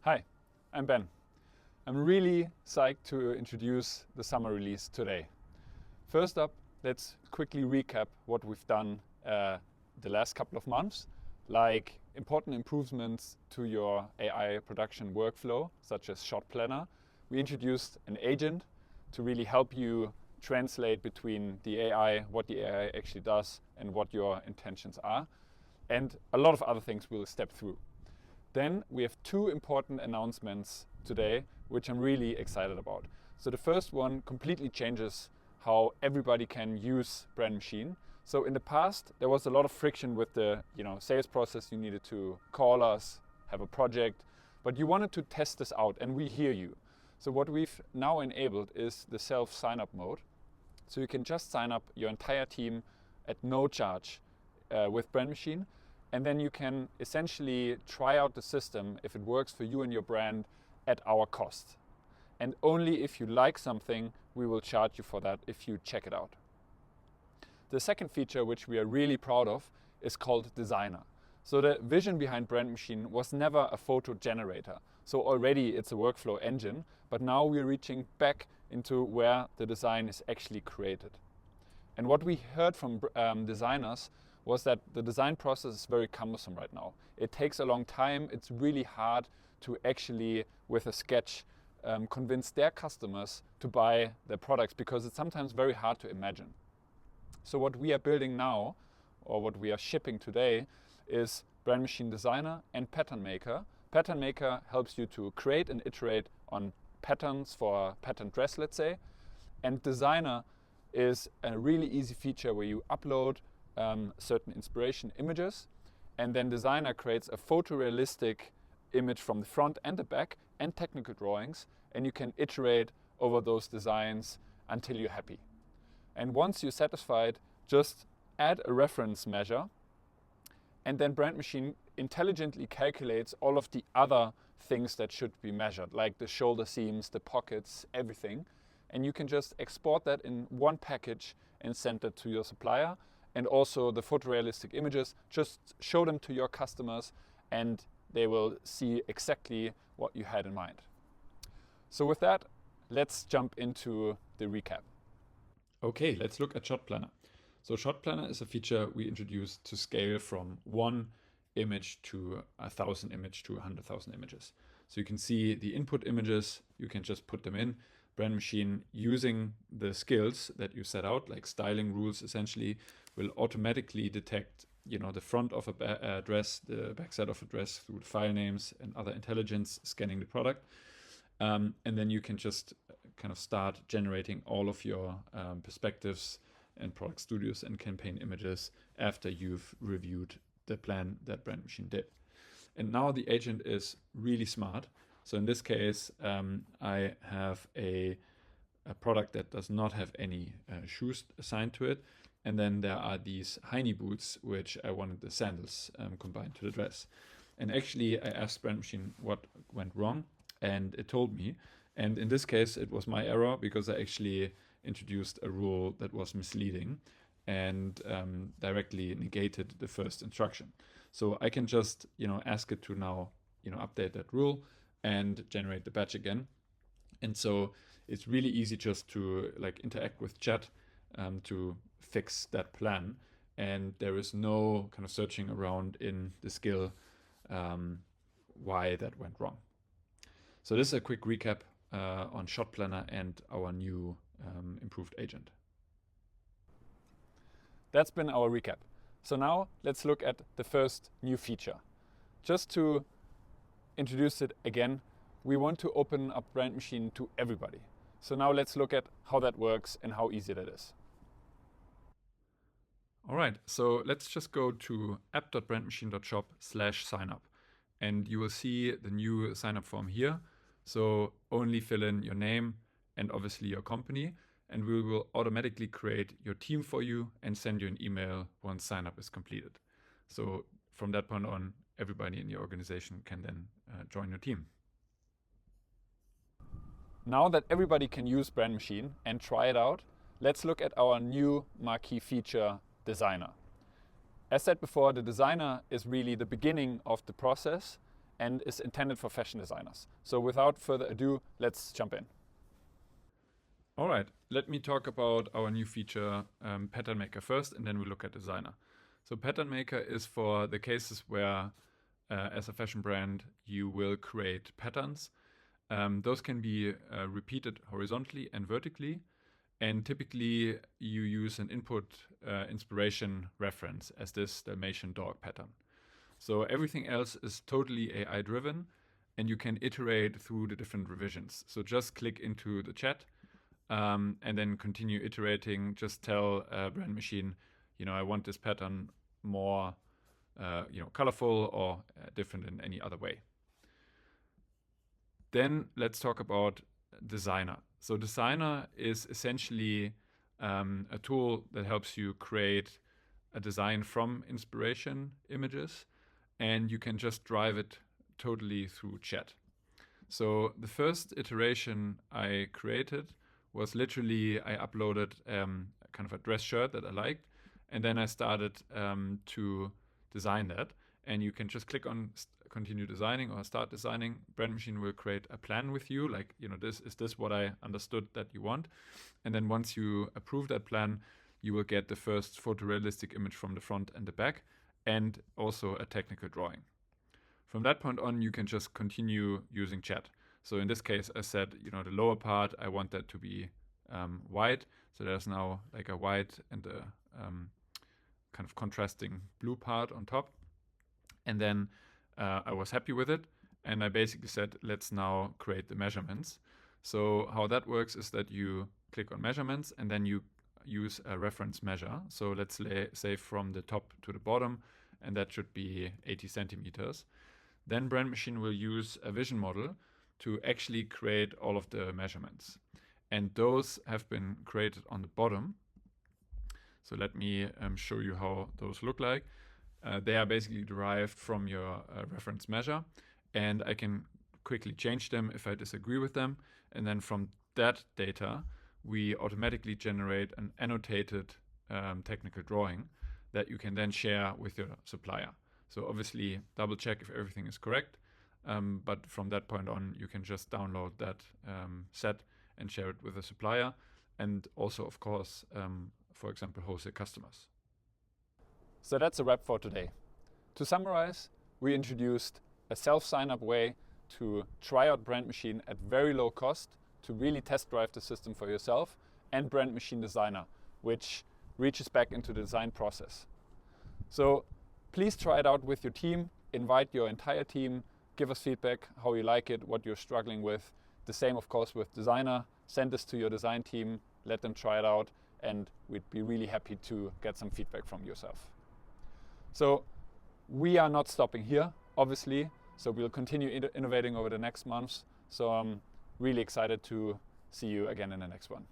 Hi, I'm Ben. I'm really psyched to introduce the summer release today. First up, let's quickly recap what we've done the last couple of months, like important improvements to your AI production workflow, such as shot planner. We introduced an agent to really help you translate between the AI, what the AI actually does, and what your intentions are. And a lot of other things we'll step through. Then we have two important announcements today, which I'm really excited about. So the first one completely changes how everybody can use Brandmachine. So in the past, there was a lot of friction with the sales process. You needed to call us, have a project, but you wanted to test this out, and we hear you. So what we've now enabled is the self-signup mode. So you can just sign up your entire team at no charge with Brandmachine. And then you can essentially try out the system if it works for you and your brand at our cost. And only if you like something, we will charge you for that if you check it out. The second feature, which we are really proud of, is called Designer. So the vision behind Brandmachine was never a photo generator. So already it's a workflow engine, but now we're reaching back into where the design is actually created. And what we heard from designers was that the design process is very cumbersome right now. It takes a long time. It's really hard to actually, with a sketch, convince their customers to buy their products because it's sometimes very hard to imagine. So what we are building now, or what we are shipping today, is Brandmachine Designer and Pattern Maker. Pattern Maker helps you to create and iterate on patterns for a pattern dress, let's say. And Designer is a really easy feature where you upload certain inspiration images, and then Designer creates a photorealistic image from the front and the back and technical drawings, and you can iterate over those designs until you're happy. And once you're satisfied, just add a reference measure, and then Brandmachine intelligently calculates all of the other things that should be measured, like the shoulder seams, the pockets, everything. And you can just export that in one package and send it to your supplier. And also the photorealistic images, just show them to your customers and they will see exactly what you had in mind. So with that, let's jump into the recap. Okay, let's look at Shot Planner. So Shot Planner is a feature we introduced to scale from 1 image to 1,000 images to 100,000 images. So you can see the input images, you can just put them in. Brandmachine, using the skills that you set out, like styling rules essentially, will automatically detect the front of a dress, the backside of a dress through the file names and other intelligence scanning the product. And then you can just kind of start generating all of your perspectives and product studios and campaign images after you've reviewed the plan that Brandmachine did. And now the agent is really smart. So in this case, I have a product that does not have any shoes assigned to it. And then there are these hiney boots, which I wanted the sandals combined to the dress. And actually, I asked Brandmachine what went wrong, and it told me. And in this case, it was my error because I actually introduced a rule that was misleading and directly negated the first instruction. So I can just ask it to now update that rule and generate the badge again. And so it's really easy just to interact with chat to fix that plan. And there is no kind of searching around in the skill why that went wrong. So this is a quick recap on Shot Planner and our new improved agent. That's been our recap. So now let's look at the first new feature. Just to introduce it again, we want to open up Brandmachine to everybody. So now let's look at how that works and how easy that is. All right, so let's just go to app.brandmachine.shop/signup, and you will see the new sign-up form here. So only fill in your name and obviously your company, and we will automatically create your team for you and send you an email once sign-up is completed. So from that point on, everybody in your organization can then join your team. Now that everybody can use Brandmachine and try it out, let's look at our new marquee feature, Designer. As said before, the Designer is really the beginning of the process, and is intended for fashion designers. So without further ado, let's jump in. All right, let me talk about our new feature, Pattern Maker first, and then we'll look at Designer. So Pattern Maker is for the cases where, as a fashion brand, you will create patterns. Those can be repeated horizontally and vertically, and typically you use an input inspiration reference as this Dalmatian dog pattern. So everything else is totally AI driven, and you can iterate through the different revisions. So just click into the chat and then continue iterating. Just tell Brandmachine, I want this pattern more colorful or different in any other way. Then let's talk about Designer. So Designer is essentially a tool that helps you create a design from inspiration images, and you can just drive it totally through chat. So the first iteration I created was literally I uploaded kind of a dress shirt that I liked, and then I started to design that. And you can just click on continue designing or start designing. Brandmachine will create a plan with you, like, is this what I understood that you want? And then once you approve that plan, you will get the first photorealistic image from the front and the back, and also a technical drawing. From that point on, you can just continue using chat. So in this case, I said, the lower part, I want that to be white. So there's now like a white and a kind of contrasting blue part on top. And then I was happy with it. And I basically said, let's now create the measurements. So how that works is that you click on measurements and then you use a reference measure. So let's say from the top to the bottom, and that should be 80 centimeters. Then Brandmachine will use a vision model to actually create all of the measurements. And those have been created on the bottom. So let me show you how those look like. They are basically derived from your reference measure, and I can quickly change them if I disagree with them. And then from that data, we automatically generate an annotated technical drawing that you can then share with your supplier. So obviously double check if everything is correct, but from that point on, you can just download that set and share it with the supplier, and also, of course, for example, wholesale customers. So that's a wrap for today. To summarize, we introduced a self-signup way to try out Brandmachine at very low cost, to really test drive the system for yourself, and Brandmachine Designer, which reaches back into the design process. So please try it out with your team, invite your entire team, give us feedback, how you like it, what you're struggling with. The same, of course, with Designer. Send this to your design team, let them try it out, and we'd be really happy to get some feedback from yourself. So we are not stopping here, obviously, so we'll continue innovating over the next months. So I'm really excited to see you again in the next one.